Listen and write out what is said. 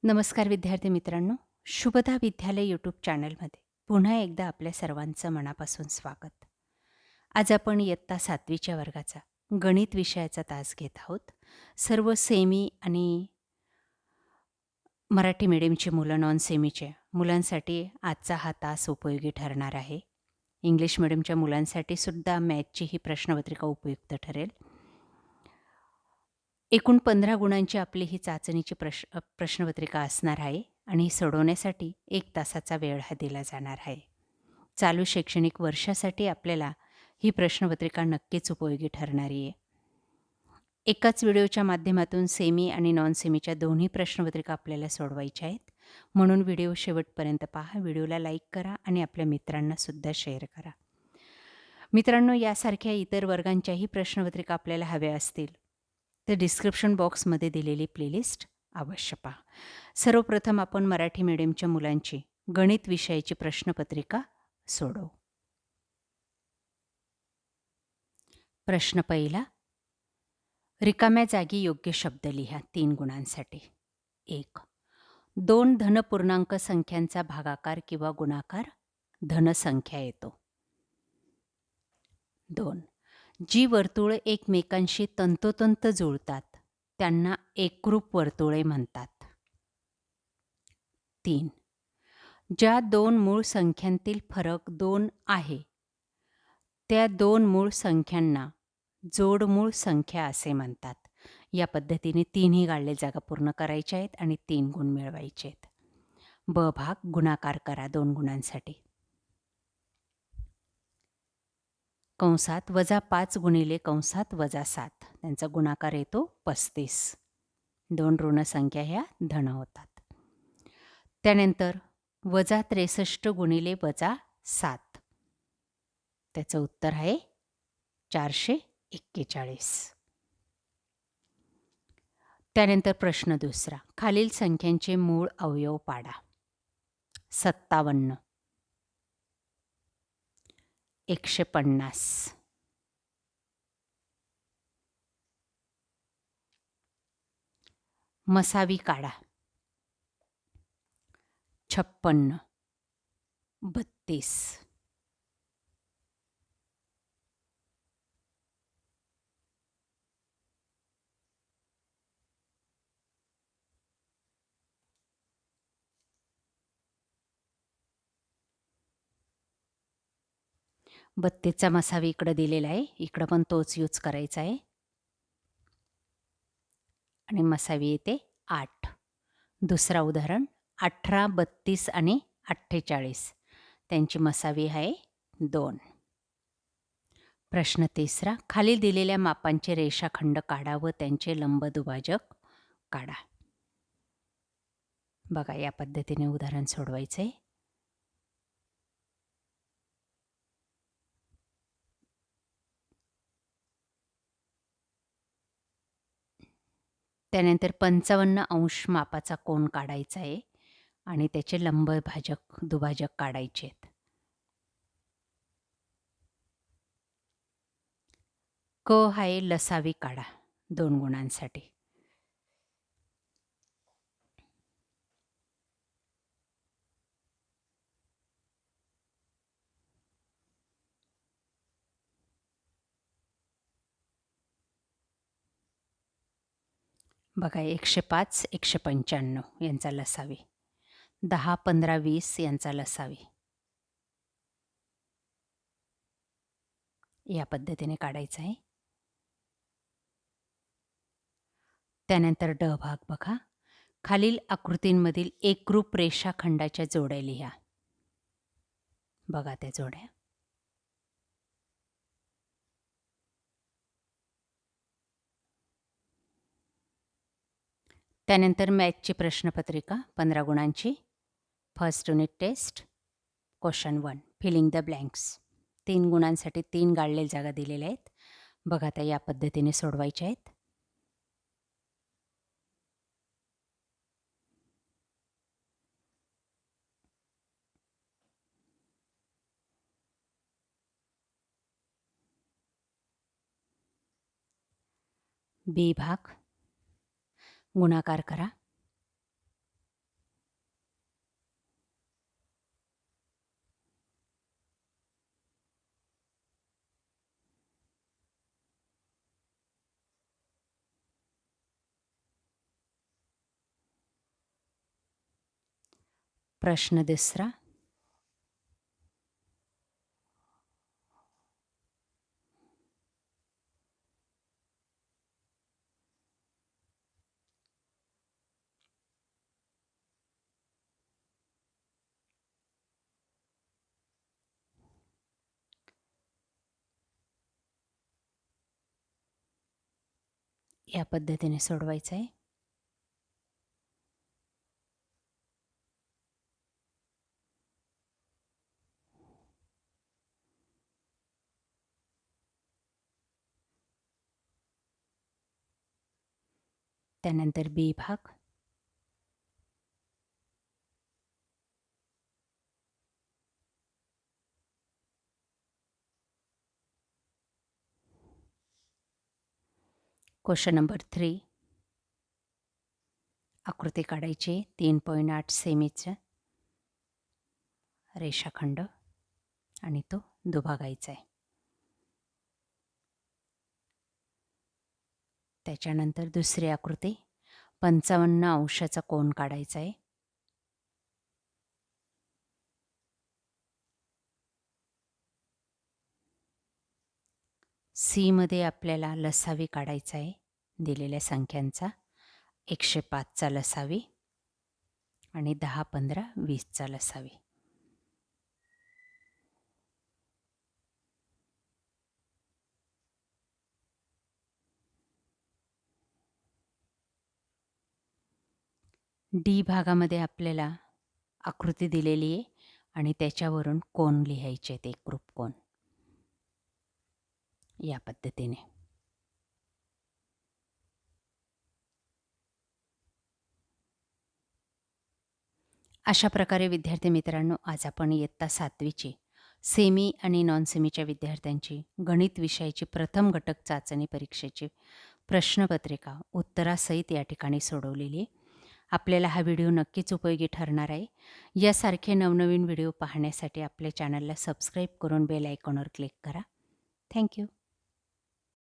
नमस्कार विद्यार्थी मित्रांनो, शुभदा विद्यालय यूट्यूब चॅनलमध्ये पुन्हा एकदा आपल्या सर्वांचं मनापासून स्वागत. आज आपण इयत्ता 7वीच्या वर्गाचा गणित विषयाचा तास घेत आहोत. सर्व सेमी आणि मराठी मीडियमची मुलं, नॉन सेमीच्या मुलांसाठी आजचा हा तास उपयोगी ठरणार आहे. इंग्लिश मीडियमच्या मुलांसाठी सुद्धा मॅथची ही प्रश्नपत्रिका उपयुक्त ठरेल. एकूण 15 गुणांची आपली ही चाचणीची प्रश्नपत्रिका असणार आहे आणि ही सोडवण्यासाठी 1 तासाचा वेळ हा दिला जाणार आहे. चालू शैक्षणिक वर्षासाठी आपल्याला ही प्रश्नपत्रिका नक्कीच उपयोगी ठरणारी आहे. एकाच व्हिडिओच्या माध्यमातून सेमी आणि नॉन सेमीच्या दोन्ही प्रश्नपत्रिका आपल्याला सोडवायच्या आहेत. म्हणून व्हिडिओ शेवटपर्यंत पहा, व्हिडिओला लाईक करा आणि आपल्या मित्रांनासुद्धा शेअर करा. मित्रांनो, यासारख्या इतर वर्गांच्याही प्रश्नपत्रिका आपल्याला हव्या असतील तर डिस्क्रिप्शन बॉक्समध्ये दिलेली प्लेलिस्ट अवश्य पहा. सर्वप्रथम आपण मराठी मीडियमच्या मुलांची गणित विषयाची प्रश्नपत्रिका सोडवू. प्रश्न पहिला, रिकाम्या जागी योग्य शब्द लिहा 3 गुणांसाठी. 1. 2 धनपूर्णांक संख्यांचा भागाकार किंवा गुणाकार धनसंख्या येतो. 2. जी वर्तुळे एकमेकांशी तंतोतंत जुळतात त्यांना एकरूप वर्तुळे म्हणतात. 3. ज्या 2 मूळ संख्यांतील फरक 2 आहे त्या 2 मूळ संख्यांना जोडमूळ संख्या असे म्हणतात. या पद्धतीने 3ही गाळले जागा पूर्ण करायच्या आहेत आणि 3 गुण मिळवायचे आहेत. ब भाग, गुणाकार करा 2 गुणांसाठी. कंसात -5 गुणिले कंसात -7 त्यांचा गुणाकार येतो 35. 2 ऋण संख्या ह्या धन होतात. त्यानंतर -63 गुणिले -7 त्याचं उत्तर आहे 441. त्यानंतर प्रश्न दुसरा, खालील संख्यांचे मूळ अवयव पाडा. 57, 150, मसावी काढा. 56, 32, 32चा मसावी इकडं दिलेला आहे, इकडं पण तोच यूज करायचा आहे आणि मसावी येते 8. दुसरा उदाहरण, 18, 32 आणि 48 त्यांची मसावी आहे 2. प्रश्न तिसरा, खाली दिलेल्या मापांचे रेषाखंड काढा व त्यांचे लंबदुभाजक काढा. बघा, या पद्धतीने उदाहरण सोडवायचं आहे. त्यानंतर 55 अंश मापाचा कोन काढायचा आहे आणि त्याचे लंबभाजक दुभाजक काढायचे आहेत. क आहे लसावी काढा 2 गुणांसाठी. बघा, 105, 195 यांचा लसावी. 10, 15, 20 यांचा लसावी. या पद्धतीने काढायचा आहे. त्यानंतर ड भाग बघा, खालील आकृतींमधील एकरूप रेषाखंडाच्या जोड्या लिहा. बघा त्या जोड्या. त्यानंतर मॅथची प्रश्नपत्रिका 15 गुणांची. First unit test, question 1, filling the blanks. 3 गुणांसाठी 3 गाळलेल्या जागा दिलेल्या आहेत. बघा, आता या पद्धतीने सोडवायच्या आहेत. बी भाग, गुणाकार करा. प्रश्न दुसरा. या पद्धतीने सोडवायचं आहे. त्यानंतर बी भाग. Question number 3. आकृती काढायची 3.8 सेमीचा रेषाखंड आणि तो दुभागायचा आहे. त्याच्यानंतर दुसरी आकृती 55 अंशाचा कोन काढायचा आहे. सी मध्ये आपल्याला लसावी काढायचा आहे दिलेल्या संख्यांचा. 105चा लसावी आणि 10, 15, 20चा लसावी. डी भागामध्ये आपल्याला आकृती दिलेली आहे आणि त्याच्यावरून कोन लिहायचे आहेत, एकरूप कोन. या पद्धतीने. अशा प्रकारे विद्यार्थी मित्रांनो, आज आपण इयत्ता 7वीची सेमी आणि नॉन सेमीच्या विद्यार्थ्यांची गणित विषयाची प्रथम घटक चाचणी परीक्षेची प्रश्नपत्रिका उत्तरासहित या ठिकाणी सोडवलेली. आपल्याला हा व्हिडिओ नक्कीच उपयोगी ठरणार आहे. यासारखे नवनवीन व्हिडिओ पाहण्यासाठी आपल्या चॅनलला सबस्क्राईब करून बेल आयकॉनवर क्लिक करा. थँक्यू.